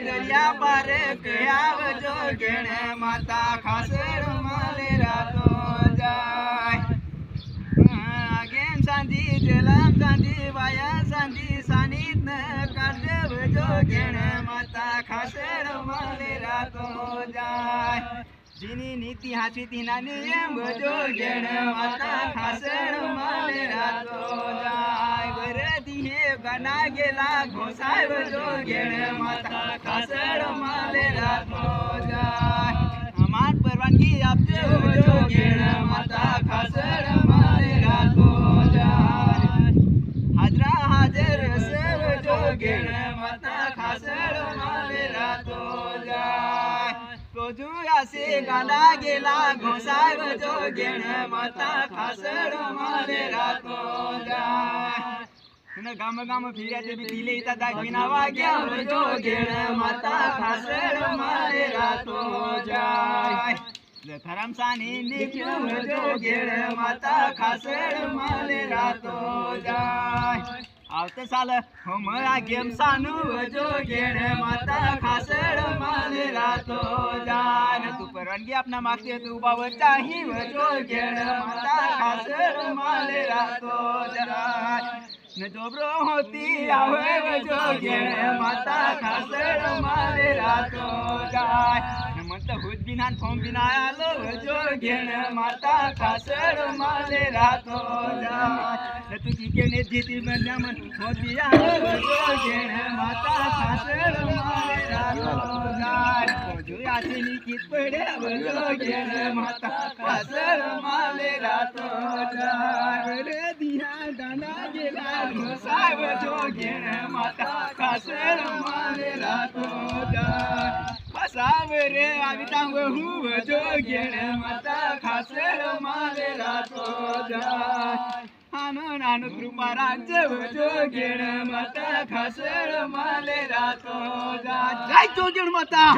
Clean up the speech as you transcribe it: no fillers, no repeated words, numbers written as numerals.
દરિયા પાર આવજો ગેણ માતા ખાસડ માલે રાતો જાય ગેમ સાંજી જલામ સાંજી વાયા સાંજી સાનિત ન કાઢવજો ગેણ માતા ખાસડ માલે રાતો જાય જીની નીતિ હાચી તીનાની એમ ભજો ગેણ માતા ખાસડ માલે રાતો જાય વરદી હે ગના ગેલા ઘોસાય ભજો ગેણ માતા ખાસડ માલે રાતો જાય અમાર પરવાનગી આપજો ભજો ગેણ માતા ખાસડ માલે રાતો જાય હાજરા હાજર સેવ જો ગેણ માતા ખાસડ માલે રાતો જાય તો જોયાસે ગાડા ગેલા ઘોસાય ભજો ગેણ માતા ખાસડ માલે રાતો જાય ગામ ગામ ફિર્યા તે બી લેતા દાગીના વાગ્યા ભજો ગેણ માતા ખાસડ માલે રાતો જાય ખરામ સાની નીકળ્યો ભજો ગેણ માતા ખાસડ માલે રાતો જાય આવતે સાલ હમરા ગેમ સાનું ભજો ગેણ માતા ખાસડ માલે રાતો જાય તું પરવાનગી આપના માગતી તું બાબત ચાહી ભજો ગેણ માતા ખાસડ માલે રાતો જાય ને જોબરો હોતી આવે ભજો ગેણ માતા ખાસડ માલે રાતો જાય મત હુદ બિનાન ફોમ બિના આલો ભજો ગેણ માતા ખાસડ માલે રાતો જાય તું કે ને જીતી મન હોતી આવે ભજો ગેણ માતા ખાસડ માલે રાતો જાય જો આસી કીત પડે ભજો ગેણ માતા ખાસડ માલે રાતો જાય રે દિયા દાના ગેલા ઘોસાય ભજો ગેણ માતા ખાસડ માલે રાતો જાય સાવરે આવી તાંગ હું ભજો ગેણ માતા ખાસડ માલે રાતો જાય આનો નાનો કૃપા રાજ્ય ભજો ગેણ માતા ખાસડ માલે રાતો જાય જય જોગેણ માતા.